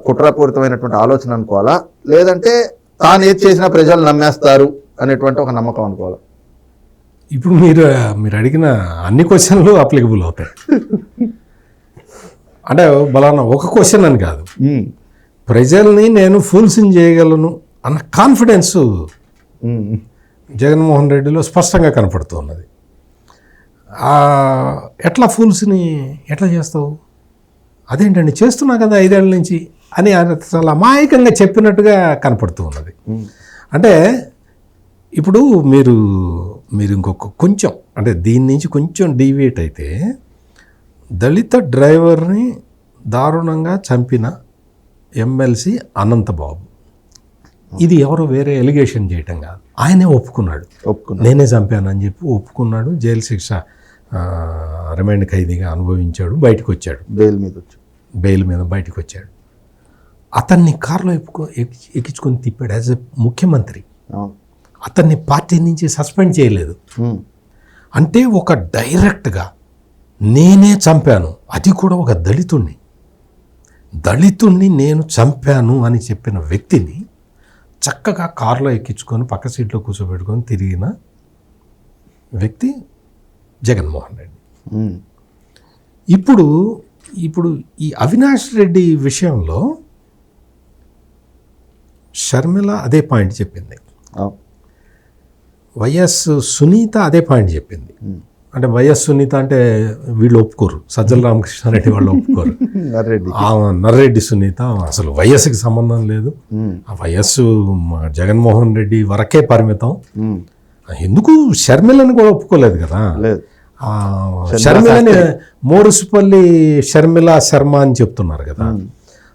కుట్రపూరితమైనటువంటి ఆలోచన అనుకోవాలా, లేదంటే తాను ఏది చేసినా ప్రజలు నమ్మేస్తారు అనేటువంటి ఒక నమ్మకం అనుకోవాలా? ఇప్పుడు మీరు అడిగిన అన్ని క్వశ్చన్లు అప్లికబుల్ అవుతాయి. అంటే బలానా ఒక క్వశ్చన్ అని కాదు, ప్రజల్ని నేను ఫుల్సిన్ చేయగలను అన్న కాన్ఫిడెన్స్ జగన్మోహన్ రెడ్డిలో స్పష్టంగా కనపడుతున్నది. ఎట్లా ఫూల్స్ని ఎట్లా చేస్తావు, అదేంటండి చేస్తున్నా కదా 5 ఏళ్ల నుంచి అని చాలా అమాయకంగా చెప్పినట్టుగా కనపడుతూ ఉన్నది. అంటే ఇప్పుడు మీరు ఇంకొక కొంచెం అంటే దీని నుంచి కొంచెం డీవియేట్ అయితే, దళిత డ్రైవర్ని దారుణంగా చంపిన ఎమ్మెల్సీ అనంతబాబు, ఇది ఎవరో వేరే ఎలిగేషన్ చేయటం కాదు, ఆయనే ఒప్పుకున్నాడు నేనే చంపానని చెప్పి ఒప్పుకున్నాడు. జైలు శిక్ష రిమాండ్ ఖైదీగా అనుభవించాడు, బయటకు వచ్చాడు, బెయిల్ మీద బయటకు వచ్చాడు. అతన్ని కారులో ఎక్కించుకొని తిప్పాడు యాజ్ ఎ ముఖ్యమంత్రి. అతన్ని పార్టీ నుంచి సస్పెండ్ చేయలేదు. అంటే ఒక డైరెక్ట్గా నేనే చంపాను, అది కూడా ఒక దళితుణ్ణి నేను చంపాను అని చెప్పిన వ్యక్తిని చక్కగా కారులో ఎక్కించుకొని పక్క సీట్లో కూర్చోబెట్టుకొని తిరిగిన వ్యక్తి జగన్మోహన్ రెడ్డి. ఇప్పుడు ఈ అవినాష్ రెడ్డి విషయంలో షర్మిల అదే పాయింట్ చెప్పింది, వైఎస్ సునీత అదే పాయింట్ చెప్పింది. అంటే వైఎస్ సునీత అంటే వీళ్ళు ఒప్పుకోరు, సజ్జల రామకృష్ణారెడ్డి వాళ్ళు ఒప్పుకోరు. నర్రెడ్డి సునీత అసలు వయస్సుకి సంబంధం లేదు, ఆ వయస్సు జగన్మోహన్ రెడ్డి వరకే పరిమితం. ఎందుకు షర్మిలని కూడా ఒప్పుకోలేదు కదా, షర్మిలని మోరుసుపల్లి షర్మిల శర్మ అని చెప్తున్నారు కదా.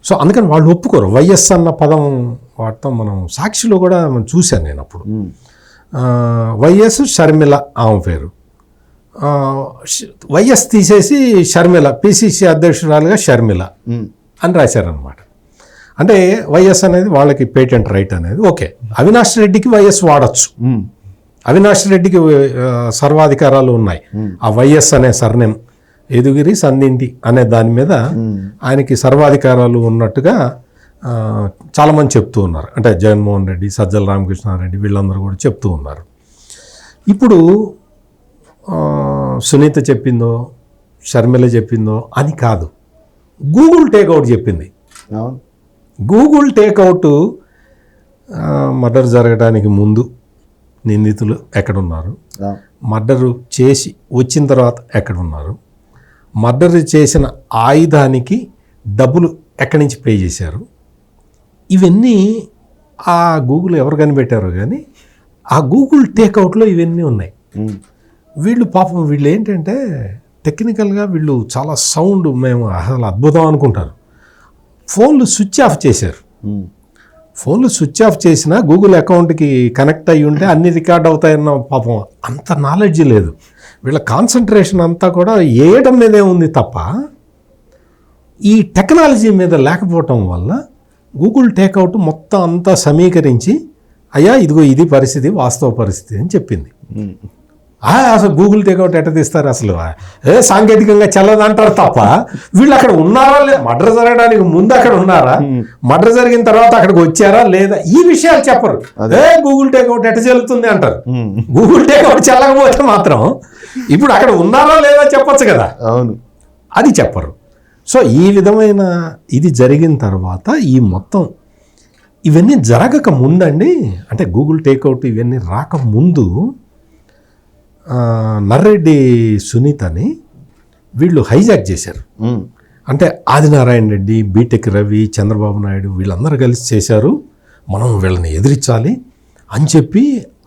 సో అందుకని వాళ్ళు ఒప్పుకోరు. వైఎస్ అన్న పదం వాడతాం మనం, సాక్షిలో కూడా మనం చూశాను నేను అప్పుడు. వైఎస్ షర్మిల ఆమె పేరు, వైఎస్ తీసేసి షర్మిల పిసిసి అధ్యక్షురాలుగా షర్మిల అని రాశారనమాట. అంటే వైఎస్ అనేది వాళ్ళకి పేటెంట్ రైట్ అనేది ఓకే. అవినాష్ రెడ్డికి వైఎస్ వాడచ్చు, అవినాష్ రెడ్డికి సర్వాధికారాలు ఉన్నాయి. ఆ వైఎస్ అనే సర్నేమ్ ఎదుగిరి సంధింటి అనే దాని మీద ఆయనకి సర్వాధికారాలు ఉన్నట్టుగా చాలామంది చెప్తూ ఉన్నారు. అంటే జగన్మోహన్ రెడ్డి, సజ్జల రామకృష్ణారెడ్డి వీళ్ళందరూ కూడా చెప్తూ ఉన్నారు. ఇప్పుడు సునీత చెప్పిందో షర్మిల చెప్పిందో అని కాదు, గూగుల్ టేక్అవుట్ చెప్పింది. గూగుల్ టేక్అవుట్ మర్డర్ జరగడానికి ముందు నిందితులు ఎక్కడున్నారు, మర్డరు చేసి వచ్చిన తర్వాత ఎక్కడున్నారు, మర్డర్ చేసిన ఆయుధానికి డబ్బులు ఎక్కడి నుంచి పే చేశారు, ఇవన్నీ ఆ గూగుల్ ఎవరు కనిపెట్టారో కానీ ఆ గూగుల్ టేక్అవుట్లో ఇవన్నీ ఉన్నాయి. వీళ్ళు పాపం వీళ్ళు ఏంటంటే టెక్నికల్గా వీళ్ళు చాలా సౌండ్ మేము అసలు అద్భుతం అనుకుంటారు. ఫోన్లు స్విచ్ ఆఫ్ చేశారు. ఫోన్లు స్విచ్ ఆఫ్ చేసినా గూగుల్ అకౌంట్కి కనెక్ట్ అయ్యి ఉంటే అన్ని రికార్డ్ అవుతాయన్న పాపం అంత నాలెడ్జ్ లేదు. వీళ్ళ కాన్సన్ట్రేషన్ అంతా కూడా వేయడం మీదే ఉంది తప్ప ఈ టెక్నాలజీ మీద లేకపోవటం వల్ల గూగుల్ టేక్అవుట్ మొత్తం అంతా సమీకరించి అయ్యా ఇదిగో ఇది పరిస్థితి, వాస్తవ పరిస్థితి అని చెప్పింది. అసలు గూగుల్ టేక్అవుట్ ఎట్ట తీస్తారు, అసలు సాంకేతికంగా చెల్లదంటారు తప్ప వీళ్ళు అక్కడ ఉన్నారా లేదా, మర్డర్ జరగడానికి ముందు అక్కడ ఉన్నారా, మర్డర్ జరిగిన తర్వాత అక్కడికి వచ్చారా లేదా, ఈ విషయాలు చెప్పరు. గూగుల్ టేక్అవుట్ ఎట్ట చెల్లుతుంది అంటారు. గూగుల్ టేక్అవుట్ చెల్లకపోతే మాత్రం ఇప్పుడు అక్కడ ఉన్నారా లేదా చెప్పొచ్చు కదా, అవును, అది చెప్పరు. సో ఈ విధమైన ఇది జరిగిన తర్వాత ఈ మొత్తం ఇవన్నీ జరగక ముందండి, అంటే గూగుల్ టేక్అవుట్ ఇవన్నీ రాకముందు నర్రెడ్డి సునీతని వీళ్ళు హైజాక్ చేశారు. అంటే ఆదినారాయణ రెడ్డి, బీటెక్ రవి, చంద్రబాబు నాయుడు వీళ్ళందరూ కలిసి చేశారు, మనం వీళ్ళని ఎదిరించాలి అని చెప్పి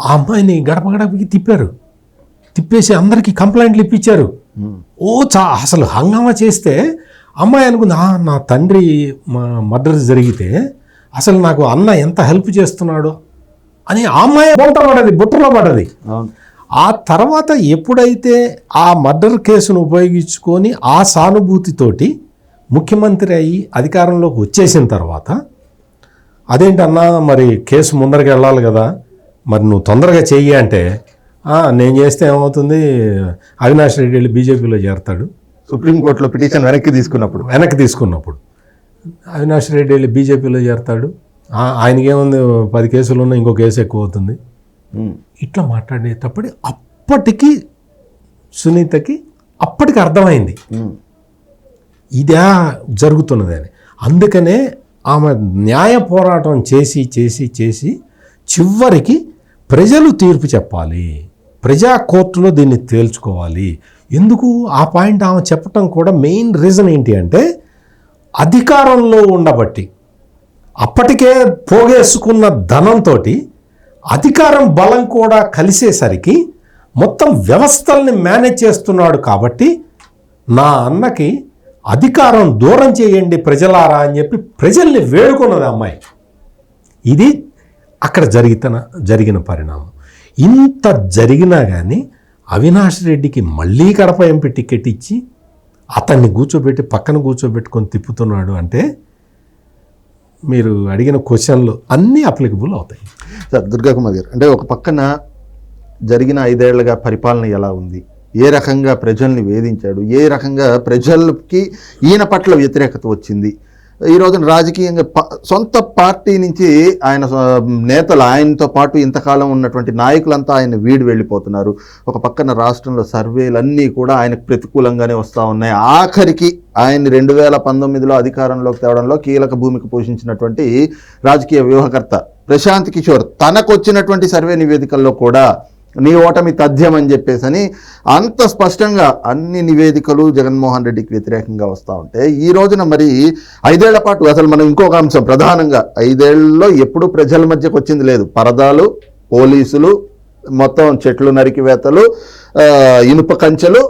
ఆ అమ్మాయిని గడప గడపకి తిప్పేసి అందరికీ కంప్లైంట్లు ఇప్పించారు. అసలు హంగామా చేస్తే అమ్మాయి అనుకుంది నా తండ్రి మర్డర్ జరిగితే అసలు నాకు అన్న ఎంత హెల్ప్ చేస్తున్నాడు అని ఆ అమ్మాయి బుట్టలో పడ్డది. ఆ తర్వాత ఎప్పుడైతే ఆ మర్డర్ కేసును ఉపయోగించుకొని ఆ సానుభూతితోటి ముఖ్యమంత్రి అయ్యి అధికారంలోకి వచ్చేసిన తర్వాత అదేంటన్నా మరి కేసు ముందరికి వెళ్ళాలి కదా, మరి నువ్వు తొందరగా చెయ్యి అంటే నేను చేస్తే ఏమవుతుంది, అవినాష్ రెడ్డి వెళ్ళి బీజేపీలో చేరతాడు. సుప్రీంకోర్టులో పిటిషన్ వెనక్కి తీసుకున్నప్పుడు అవినాష్ రెడ్డి వెళ్ళి బీజేపీలో చేరతాడు. ఆయనకేముంది 10 కేసులు ఉన్నా ఇంకో కేసు ఎక్కువ అవుతుంది. ఇట్లా మాట్లాడేటప్పుడు అప్పటికి సునీతకి అప్పటికి అర్థమైంది ఇదే జరుగుతున్నది అని. అందుకనే ఆమె న్యాయ పోరాటం చేసి చివరికి ప్రజలు తీర్పు చెప్పాలి, ప్రజా కోర్టులో దీన్ని తేల్చుకోవాలి. ఎందుకు ఆ పాయింట్ ఆమె చెప్పటం కూడా మెయిన్ రీజన్ ఏంటి అంటే అధికారంలో ఉండబట్టి అప్పటికే పోగేసుకున్న ధనంతో అధికారం బలం కూడా కలిసేసరికి మొత్తం వ్యవస్థల్ని మేనేజ్ చేస్తున్నాడు. కాబట్టి నా అన్నకి అధికారం దూరం చేయండి ప్రజలారా అని చెప్పి ప్రజల్ని వేడుకున్నది అమ్మాయి. ఇది అక్కడ జరిగిన పరిణామం. ఇంత జరిగినా కానీ అవినాష్ రెడ్డికి మళ్ళీ కడప ఎంపీ టికెట్ ఇచ్చి అతన్ని పక్కన కూర్చోబెట్టుకొని తిప్పుతున్నాడు అంటే మీరు అడిగిన క్వశ్చన్లు అన్నీ అప్లికబుల్ అవుతాయి. సార్ దుర్గాకుమార్ గారు, అంటే ఒక పక్కన జరిగిన 5 ఏళ్లుగా పరిపాలన ఎలా ఉంది, ఏ రకంగా ప్రజల్ని వేధించాడు, ఏ రకంగా ప్రజలకి ఈయన పట్ల వ్యతిరేకత వచ్చింది, ఈ రోజున రాజకీయంగా సొంత పార్టీ నుంచి ఆయన నేతలు, ఆయనతో పాటు ఇంతకాలం ఉన్నటువంటి నాయకులంతా ఆయన వీడి వెళ్ళిపోతున్నారు. ఒక పక్కన రాష్ట్రంలో సర్వేలన్నీ కూడా ఆయనకు ప్రతికూలంగానే వస్తూ ఉన్నాయి. ఆఖరికి ఆయన్ని 2019లో అధికారంలోకి తేవడంలో కీలక భూమిక పోషించినటువంటి రాజకీయ వ్యూహకర్త ప్రశాంత్ కిషోర్ తనకు వచ్చినటువంటి సర్వే నివేదికల్లో కూడా నీ ఓటమి తథ్యం అని చెప్పేసి అంత స్పష్టంగా అన్ని నివేదికలు జగన్మోహన్ రెడ్డికి వ్యతిరేకంగా వస్తూ ఉంటే ఈ రోజున మరి 5 ఏళ్ల పాటు అసలు మనం ఇంకొక అంశం ప్రధానంగా 5 ఏళ్లలో ఎప్పుడూ ప్రజల మధ్యకు వచ్చింది లేదు. పరదాలు, పోలీసులు, మొత్తం చెట్లు నరికివేతలు, ఇనుప కంచెలు,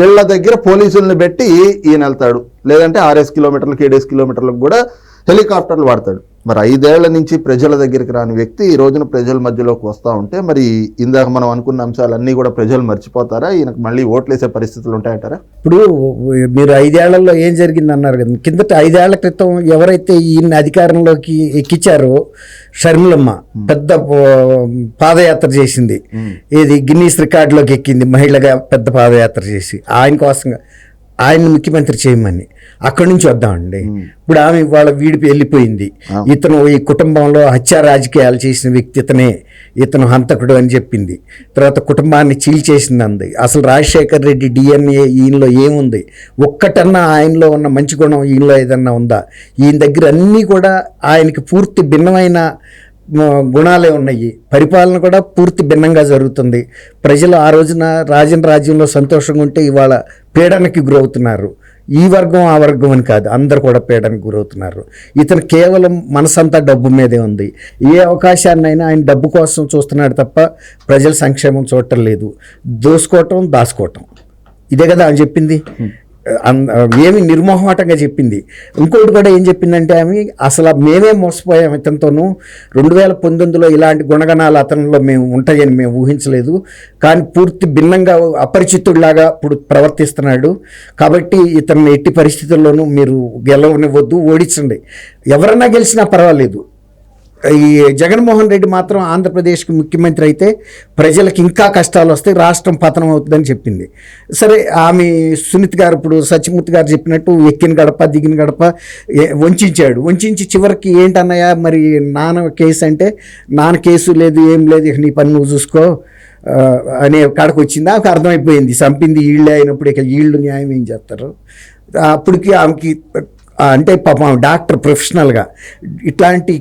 ఇళ్ల దగ్గర పోలీసుల్ని పెట్టి ఈయన వెళ్తాడు, లేదంటే 6 కిలోమీటర్లకు 7 కిలోమీటర్లకు కూడా హెలికాప్టర్లు వాడతాడు. మరి 5 ఏళ్ల నుంచి ప్రజల దగ్గరికి రాని వ్యక్తి ఈ రోజున ప్రజల మధ్యలోకి వస్తూ ఉంటే మరి ఇందాక మనం అనుకున్న అంశాలన్నీ కూడా ప్రజలు మర్చిపోతారా, ఈయనకు మళ్ళీ ఓట్లేసే పరిస్థితులు ఉంటాయంటారా? ఇప్పుడు మీరు 5 ఏళ్లలో ఏం జరిగింది అన్నారు కదా, కిందట 5 ఏళ్ల క్రితం ఎవరైతే ఈయన అధికారంలోకి ఎక్కించారో షర్మిలమ్మ పెద్ద పాదయాత్ర చేసింది, ఇది గిన్నీస్ రికార్డులోకి ఎక్కింది, మహిళగా పెద్ద పాదయాత్ర చేసి ఆయన కోసంగా ఆయన్ని ముఖ్యమంత్రి చేయమని. అక్కడి నుంచి వద్దామండి. ఇప్పుడు ఆమె వాళ్ళ వీడిపి వెళ్ళిపోయింది. ఇతను ఈ కుటుంబంలో హత్యా రాజకీయాలు చేసిన వ్యక్తి ఇతను హంతకుడు అని చెప్పింది. తర్వాత కుటుంబాన్ని చీల్చేసింది అంది. అసలు రాజశేఖర్ రెడ్డి DNA ఈయనలో ఏముంది, ఒక్కటన్నా ఆయనలో ఉన్న మంచి గుణం ఈయనలో ఏదన్నా ఉందా? ఈయన దగ్గర అన్నీ కూడా ఆయనకి పూర్తి భిన్నమైన గుణాలే ఉన్నాయి. పరిపాలన కూడా పూర్తి భిన్నంగా జరుగుతుంది. ప్రజలు ఆ రోజున రాజన్ రాజ్యంలో సంతోషంగా ఉంటే ఇవాళ పీడనకి గురవుతున్నారు. ఈ వర్గం ఆ వర్గం అని కాదు, అందరు కూడా పీడనకు గురవుతున్నారు. ఇతను కేవలం మనసంతా డబ్బు మీదే ఉంది. ఏ అవకాశాన్నైనా ఆయన డబ్బు కోసం చూస్తున్నాడు తప్ప ప్రజల సంక్షేమం చూడటం లేదు. దోసుకోవటం, దాచుకోవటం, ఇదే కదా అని చెప్పింది. ఏమి నిర్మోహమాటంగా చెప్పింది. ఇంకోటి కూడా ఏం చెప్పిందంటే ఆమె, అసలు మేమే మోసపోయాం ఇతనితోనూ. 2019లో ఇలాంటి గుణగణాలు అతనిలో మేము ఉంటాయని మేము ఊహించలేదు, కానీ పూర్తి భిన్నంగా అపరిచితుడిలాగా ఇప్పుడు ప్రవర్తిస్తున్నాడు. కాబట్టి ఇతన్ని ఎట్టి పరిస్థితుల్లోనూ మీరు గెలవనివ్వద్దు, ఓడించండి. ఎవరన్నా గెలిచినా పర్వాలేదు. ఈ జగన్మోహన్ రెడ్డి మాత్రం ఆంధ్రప్రదేశ్కి ముఖ్యమంత్రి అయితే ప్రజలకు ఇంకా కష్టాలు వస్తాయి, రాష్ట్రం పతనం అవుతుందని చెప్పింది. సరే, ఆమె సునీత్ గారు ఇప్పుడు సత్యమూర్తి గారు చెప్పినట్టు ఎక్కిన గడప దిగిన గడప వంచాడు. వంచి చివరికి ఏంటన్నయ్య మరి నాన్న కేసు అంటే, నాన్న కేసు లేదు ఏం లేదు, ఇక నీ పని నువ్వు చూసుకో అనే కాడకు వచ్చింది. ఆమెకు అర్థమైపోయింది చంపింది వీళ్ళే అయినప్పుడు ఇక వీళ్ళు న్యాయం ఏం చేస్తారు. అప్పటికి ఆమెకి అంటే పాపం డాక్టర్ ప్రొఫెషనల్గా ఇట్లాంటి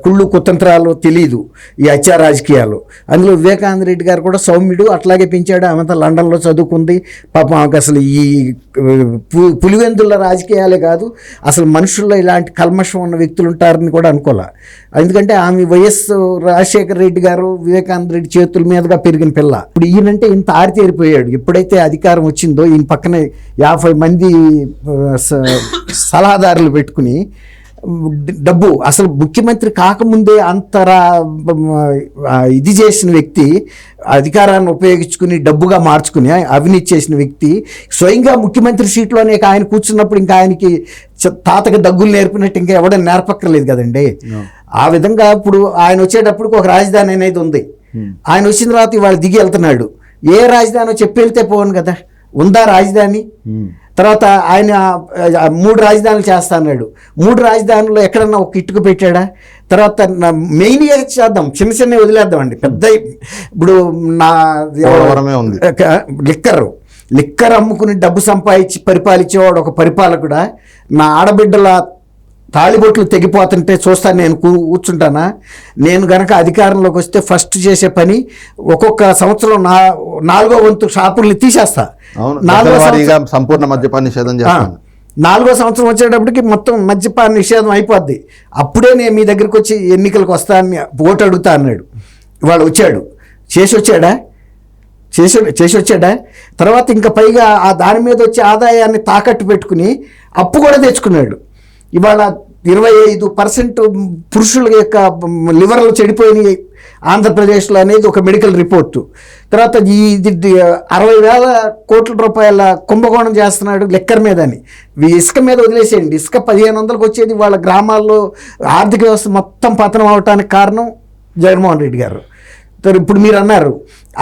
కుళ్ళు కుతంత్రాలు తెలీదు, ఈ హత్యా రాజకీయాలు. అందులో వివేకానంద రెడ్డి గారు కూడా సౌమ్యుడు, అట్లాగే పెంచాడు. ఆమెతో లండన్లో చదువుకుంది. పాపం ఆమెకు అసలు ఈ పులివెందుల రాజకీయాలే కాదు, అసలు మనుషుల్లో ఇలాంటి కల్మషం ఉన్న వ్యక్తులు ఉంటారని కూడా అనుకోలే. ఎందుకంటే ఆమె వైఎస్ రాజశేఖర రెడ్డి గారు, వివేకానంద రెడ్డి చేతుల మీదుగా పెరిగిన పిల్ల. ఇప్పుడు ఈయనంటే ఇంత ఆరితేరిపోయాడు. ఎప్పుడైతే అధికారం వచ్చిందో ఈయన పక్కనే 50 మంది సలహాదారులు పెట్టుకుని డబ్బు, అసలు ముఖ్యమంత్రి కాకముందే అంతరా ఇది చేసిన వ్యక్తి, అధికారాన్ని ఉపయోగించుకుని డబ్బుగా మార్చుకుని అవినీతి చేసిన వ్యక్తి స్వయంగా ముఖ్యమంత్రి సీట్లోనే ఆయన కూర్చున్నప్పుడు ఇంకా ఆయనకి తాతకి దగ్గులు నేర్పినట్టు ఇంకా ఎవడైనా నేర్పక్కర్లేదు కదండి. ఆ విధంగా ఇప్పుడు ఆయన వచ్చేటప్పుడు ఒక రాజధాని అనేది ఉంది. ఆయన వచ్చిన తర్వాత ఇవాళ దిగి వెళ్తున్నాడు. ఏ రాజధాని చెప్పి వెళ్తే పోను కదా, ఉందా రాజధాని? తర్వాత ఆయన 3 రాజధానులు చేస్తా అన్నాడు. 3 రాజధానులు ఎక్కడన్నా ఒక ఇటుకు పెట్టాడా? తర్వాత మెయిన్గా చేద్దాం, చిన్న చిన్న వదిలేద్దాం అండి. పెద్ద ఇప్పుడు నా లిక్కర్ అమ్ముకుని డబ్బు సంపాదించి పరిపాలించేవాడు ఒక పరిపాలకుడా? నా ఆడబిడ్డల తాళిబొట్లు తెగిపోతుంటే చూస్తాను నేను కూర్చుంటానా? నేను గనక అధికారంలోకి వస్తే ఫస్ట్ చేసే పని, ఒక్కొక్క సంవత్సరం 4వ వంతు షాపుల్ని తీసేస్తా. సంపూర్ణ మద్యపాన నిషేధం చేస్తాను. 4వ సంవత్సరం వచ్చేటప్పటికి మొత్తం మద్యపాన నిషేధం అయిపోద్ది. అప్పుడే నేను మీ దగ్గరికి వచ్చి ఎన్నికలకు వస్తానని ఓటు అడుగుతా అన్నాడు. ఇవాళ వచ్చాడు, చేసి వచ్చాడా? తర్వాత ఇంకా పైగా ఆ దాని మీద వచ్చే ఆదాయాన్ని తాకట్టు పెట్టుకుని అప్పు కూడా తెచ్చుకున్నాడు. ఇవాళ 25% పురుషుల యొక్క లివర్లు చెడిపోయినాయి ఆంధ్రప్రదేశ్లో అనేది ఒక మెడికల్ రిపోర్టు. తర్వాత ఈ 60,000 కోట్ల రూపాయల కుంభకోణం చేస్తున్నాడు లిక్కర్ మీద అని. ఇసుక మీద వదిలేసేయండి, ఇసుక 1500లకు వచ్చేది. వాళ్ళ గ్రామాల్లో ఆర్థిక వ్యవస్థ మొత్తం పతనం అవడానికి కారణం జగన్మోహన్ రెడ్డి గారు. ఇప్పుడు మీరు అన్నారు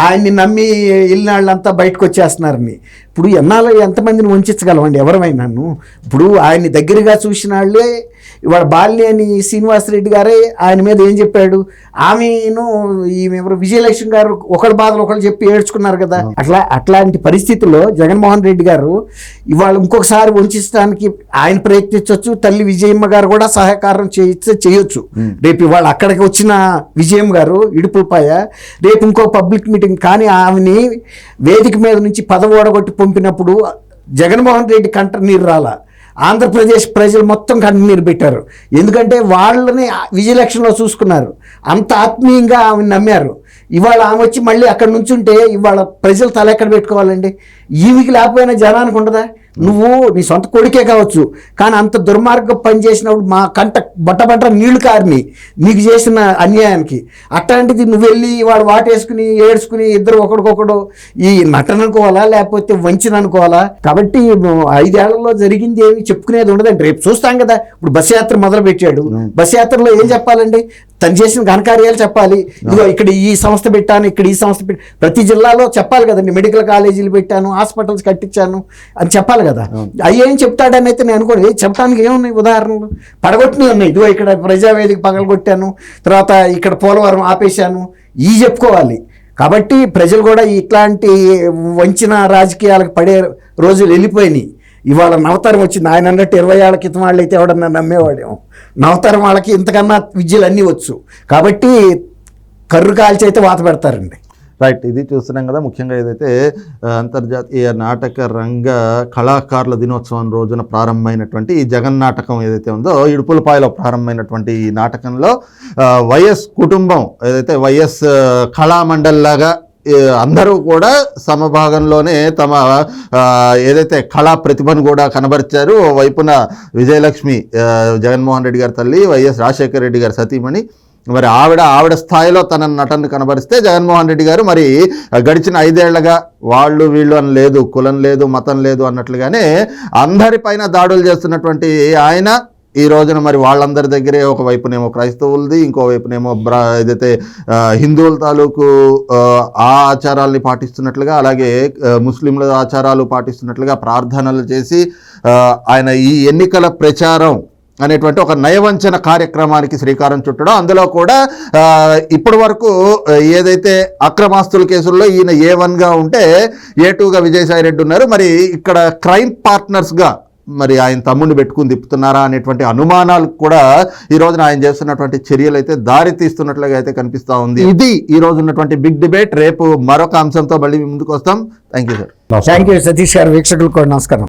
ఆయన్ని నమ్మి వెళ్ళిన వాళ్ళంతా బయటకు వచ్చేస్తున్నారని. ఇప్పుడు ఎన్నాళ్ళు ఎంతమందిని వంచగలమండి ఎవరమైనాను? ఇప్పుడు ఆయన్ని దగ్గరగా చూసిన వాళ్ళే ఇవాళ బాలినేని శ్రీనివాసరెడ్డి గారే ఆయన మీద ఏం చెప్పాడు, ఆమెను ఈమె ఎవరు విజయలక్ష్మి గారు ఒకరి బాధలు ఒకరు చెప్పి ఏడ్చుకున్నారు కదా. అట్లాంటి పరిస్థితుల్లో జగన్మోహన్ రెడ్డి గారు ఇవాళ ఇంకొకసారి వంచడానికి ఆయన ప్రయత్నించవచ్చు. తల్లి విజయమ్మ గారు కూడా సహకారం చేయొచ్చు. రేపు ఇవాళ అక్కడికి వచ్చిన విజయమ్మ గారు ఇడుపులపాయ రేపు ఇంకో పబ్లిక్ మీటింగ్, కానీ ఆమెని వేదిక మీద నుంచి పదవి ఓడగొట్టి పంపినప్పుడు జగన్మోహన్ రెడ్డి కంట నీరు రాలా, ఆంధ్రప్రదేశ్ ప్రజలు మొత్తం కన్నీరు పెట్టారు. ఎందుకంటే వాళ్ళని విజయలక్ష్మిలో చూసుకున్నారు, అంత ఆత్మీయంగా ఆమెను నమ్మారు. ఇవాళ ఆమె వచ్చి మళ్ళీ అక్కడ నుంచుంటే ఇవాళ ప్రజలు తల ఎక్కడ పెట్టుకోవాలండి? ఈవికి లేకపోయినా జనానికి ఉండదా? నువ్వు నీ సొంత కొడుకే కావచ్చు, కానీ అంత దుర్మార్గం పని చేసినప్పుడు మా కంట బట్ట నీళ్లు కారిని నీకు చేసిన అన్యాయానికి. అట్లాంటిది నువ్వు వెళ్ళి వాడు వాటేసుకుని ఏడ్చుకుని ఇద్దరు ఒకడికొకడు ఈ నటన అనుకోవాలా లేకపోతే వంచిన అనుకోవాలా? కాబట్టి 5 ఏళ్లలో జరిగింది ఏమి చెప్పుకునేది ఉండదండి. రేపు చూస్తాం కదా. ఇప్పుడు బస్ యాత్ర మొదలు పెట్టాడు. బస్ యాత్రలో ఏం చెప్పాలండి? తను చేసిన ఘనకార్యాలు చెప్పాలి. ఇదిగో ఇక్కడ ఈ సంస్థ పెట్టాను, ఇక్కడ ఈ సంస్థ ప్రతి జిల్లాలో చెప్పాలి కదండి. మెడికల్ కాలేజీలు పెట్టాను, హాస్పిటల్స్ కట్టించాను అని చెప్పాలి కదా. అయ్యేం చెప్తాడని అయితే నేను అనుకోండి. చెప్పడానికి ఏమున్నాయి ఉదాహరణలు? పడగొట్టినవి ఉన్నాయి. ఇదిగో ఇక్కడ ప్రజావేదిక పగలగొట్టాను, తర్వాత ఇక్కడ పోలవరం ఆపేశాను, ఇవి చెప్పుకోవాలి. కాబట్టి ప్రజలు కూడా ఇట్లాంటి వంచిన రాజకీయాలకు పడే రోజులు వెళ్ళిపోయినాయి. ఇవాళ నవతరం వచ్చింది. ఆయన అన్నట్టు 20 ఏళ్ల క్రితం వాళ్ళు అయితే ఎవడన్నా నమ్మేవాడేమో. నవతరం వాళ్ళకి ఇంతకన్నా విద్యలు అన్నీ వచ్చు. కాబట్టి కర్రు కాల్చి అయితే వాత పెడతారండి. రైట్, ఇది చూస్తున్నాం కదా. ముఖ్యంగా ఏదైతే అంతర్జాతీయ నాటక రంగ కళాకారుల దినోత్సవం రోజున ప్రారంభమైనటువంటి ఈ జగన్ నాటకం ఏదైతే ఉందో, ఇడుపులపాయలో ప్రారంభమైనటువంటి ఈ నాటకంలో వైఎస్ కుటుంబం ఏదైతే వైఎస్ కళామండల్ లాగా అందరూ కూడా సమభాగంలోనే తమ ఏదైతే కళా ప్రతిభను కూడా కనబరిచారు. వైపున విజయలక్ష్మి జగన్మోహన్ రెడ్డి గారి తల్లి, వైఎస్ రాజశేఖర రెడ్డి గారి సతీమణి, మరి ఆవిడ స్థాయిలో తన నటనను కనబరిస్తే, జగన్మోహన్ రెడ్డి గారు మరి గడిచిన 5 ఏళ్లుగా వాళ్ళు వీళ్ళు అని లేదు, కులం లేదు, మతం లేదు అన్నట్లుగానే అందరిపైన దాడులు చేస్తున్నటువంటి ఆయన ఈ రోజున మరి వాళ్ళందరి దగ్గరే ఒకవైపునేమో క్రైస్తవులది, ఇంకోవైపునేమో ఏదైతే హిందువుల తాలూకు ఆ ఆచారాల్ని పాటిస్తున్నట్లుగా, అలాగే ముస్లింల ఆచారాలు పాటిస్తున్నట్లుగా ప్రార్థనలు చేసి ఆయన ఈ ఎన్నికల ప్రచారం అనేటువంటి ఒక నయవంచన కార్యక్రమానికి శ్రీకారం చుట్టడం. అందులో కూడా ఇప్పటి వరకు ఏదైతే అక్రమాస్తుల కేసుల్లో ఈయన A1గా ఉంటే A2గా విజయసాయి రెడ్డి ఉన్నారు. మరి ఇక్కడ క్రైమ్ పార్ట్నర్స్గా మరి ఆయన తమ్ముడిని పెట్టుకుని తిప్పుతున్నారా అనేటువంటి అనుమానాలు కూడా ఈ రోజున ఆయన చేస్తున్నటువంటి చర్యలు అయితే దారి తీస్తున్నట్లుగా అయితే కనిపిస్తూ ఉంది. ఇది ఈ రోజు ఉన్నటువంటి బిగ్ డిబేట్. రేపు మరొక అంశంతో మళ్ళీ ముందుకు వస్తాం. Thank you sir. Thank you Satish గారు. వీక్షకులకు కూడా నమస్కారం.